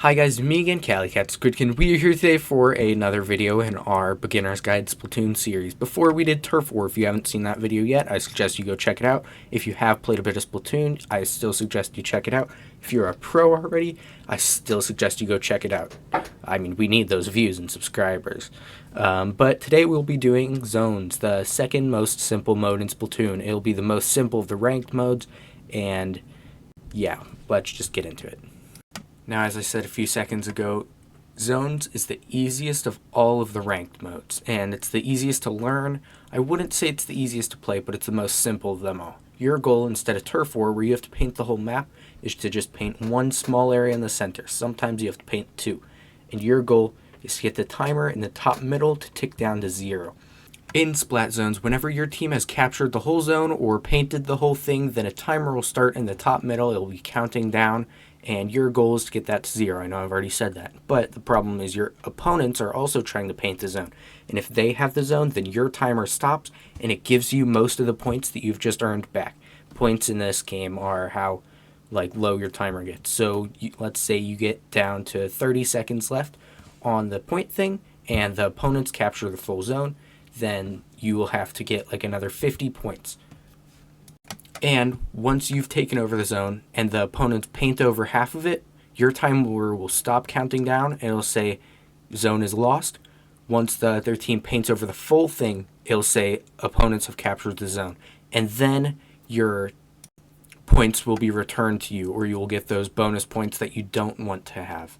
Hi guys, me again, CaliCat Squidkin. We are here today for another video in our Beginner's Guide Splatoon series. Before we did Turf War, if you haven't seen that video yet, I suggest you go check it out. If you have played a bit of Splatoon, I still suggest you check it out. If you're a pro already, I still suggest you go check it out. I mean, we need those views and subscribers. But today we'll be doing Zones, the second most simple mode in Splatoon. It'll be the most simple of the ranked modes, and yeah, let's just get into it. Now, as I said a few seconds ago, Zones is the easiest of all of the ranked modes, and it's the easiest to learn. I wouldn't say it's the easiest to play, but it's the most simple of them all. Your goal, instead of Turf War, where you have to paint the whole map, is to just paint one small area in the center. Sometimes you have to paint two. And your goal is to get the timer in the top middle to tick down to 0. In Splat Zones, whenever your team has captured the whole zone or painted the whole thing, then a timer will start in the top middle. It'll be counting down, and your goal is to get that to 0. I know I've already said that, but the problem is your opponents are also trying to paint the zone, and if they have the zone, then your timer stops, and it gives you most of the points that you've just earned back. Points in this game are how low your timer gets. So let's say you get down to 30 seconds left on the point thing, and the opponents capture the full zone, then you will have to get another 50 points. And once you've taken over the zone and the opponents paint over half of it, your timer will stop counting down and it'll say zone is lost. Once the other team paints over the full thing, it'll say opponents have captured the zone. And then your points will be returned to you, or you will get those bonus points that you don't want to have.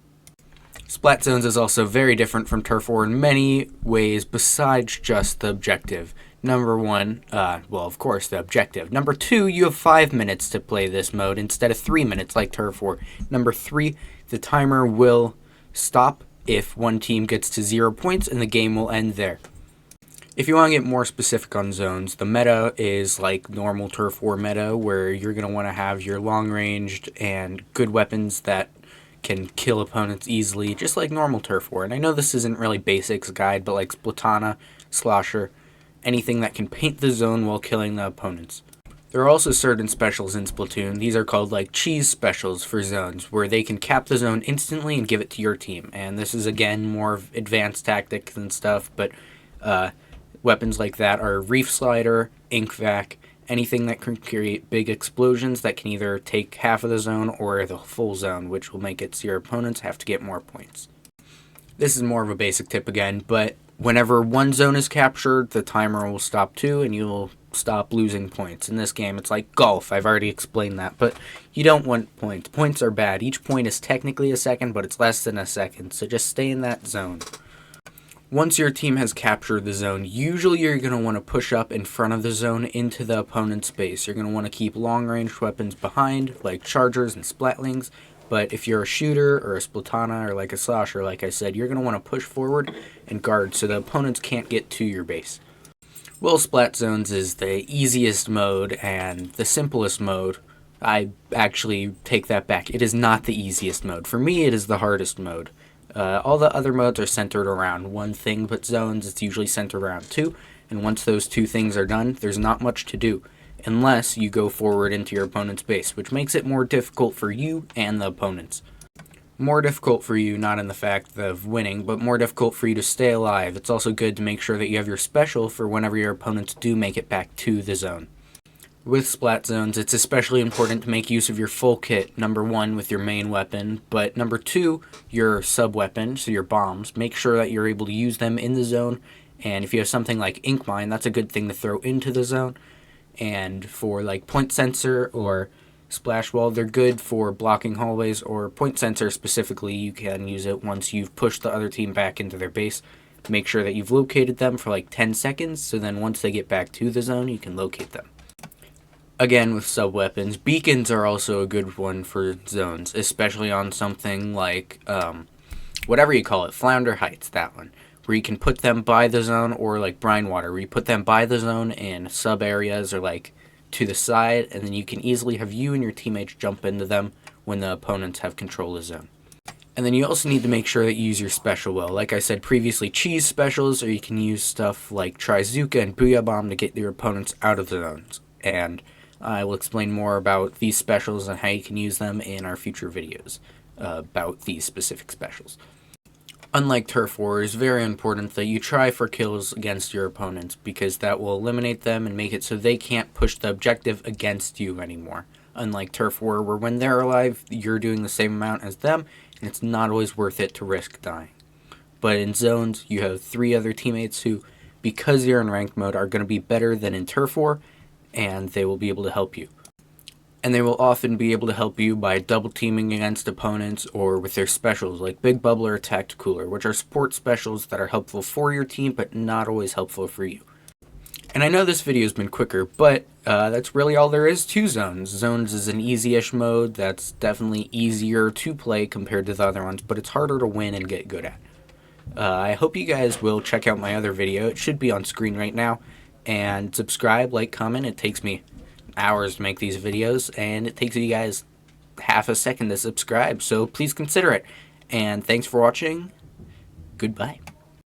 Splat Zones is also very different from Turf War in many ways besides just the objective. Number one, of course, the objective. Number two, you have 5 minutes to play this mode instead of 3 minutes like Turf War. Number three, the timer will stop if one team gets to 0 points and the game will end there. If you want to get more specific on zones, the meta is like normal Turf War meta, where you're going to want to have your long-ranged and good weapons that can kill opponents easily, just like normal Turf War. And I know this isn't really basics guide, but like Splatana, Slosher, anything that can paint the zone while killing the opponents. There are also certain specials in Splatoon. These are called cheese specials for zones, where they can cap the zone instantly and give it to your team. And this is again more of advanced tactics and stuff, but weapons like that are Reef Slider, Ink Vac, anything that can create big explosions that can either take half of the zone or the full zone, which will make it so your opponents have to get more points. This is more of a basic tip again, but whenever one zone is captured, the timer will stop too, and you'll stop losing points. In this game, it's like golf. I've already explained that, but you don't want points. Points are bad. Each point is technically a second, but it's less than a second, so just stay in that zone. Once your team has captured the zone, usually you're going to want to push up in front of the zone into the opponent's base. You're going to want to keep long-range weapons behind, like chargers and splatlings, but if you're a shooter or a Splatana or a Slosher, like I said, you're going to want to push forward and guard so the opponents can't get to your base. Well, Splat Zones is the easiest mode and the simplest mode. I actually take that back. It is not the easiest mode. For me, it is the hardest mode. All the other modes are centered around one thing, but Zones, it's usually centered around two, and once those two things are done, there's not much to do, unless you go forward into your opponent's base, which makes it more difficult for you and the opponents. More difficult for you, not in the fact of winning, but more difficult for you to stay alive. It's also good to make sure that you have your special for whenever your opponents do make it back to the zone. With Splat Zones, it's especially important to make use of your full kit, number one, with your main weapon, but number two, your sub-weapon, so your bombs. Make sure that you're able to use them in the zone, and if you have something like Ink Mine, that's a good thing to throw into the zone. And for Point Sensor or Splash Wall, they're good for blocking hallways, or Point Sensor specifically, you can use it once you've pushed the other team back into their base. Make sure that you've located them for 10 seconds, so then once they get back to the zone, you can locate them. Again, with sub-weapons, beacons are also a good one for zones, especially on something like, whatever you call it, Flounder Heights, that one, where you can put them by the zone, or Brine Water, where you put them by the zone in sub-areas or to the side, and then you can easily have you and your teammates jump into them when the opponents have control of the zone. And then you also need to make sure that you use your special well. Like I said previously, cheese specials, or you can use stuff like Trizooka and Booyah Bomb to get your opponents out of the zones. And I will explain more about these specials and how you can use them in our future videos. about these specific specials. Unlike Turf War, it's very important that you try for kills against your opponents, because that will eliminate them and make it so they can't push the objective against you anymore. Unlike Turf War, where when they're alive, you're doing the same amount as them, and it's not always worth it to risk dying. But in Zones, you have 3 other teammates who, because you're in ranked mode, are going to be better than in Turf War, and they will be able to help you. And they will often be able to help you by double teaming against opponents or with their specials like Big Bubbler or Tacticooler, which are support specials that are helpful for your team but not always helpful for you. And I know this video has been quicker, but that's really all there is to Zones. Zones is an easy-ish mode that's definitely easier to play compared to the other ones, but it's harder to win and get good at. I hope you guys will check out my other video. It should be on screen right now. And subscribe, like, comment. It takes me hours to make these videos, and it takes you guys half a second to subscribe, so please consider it. And thanks for watching. Goodbye.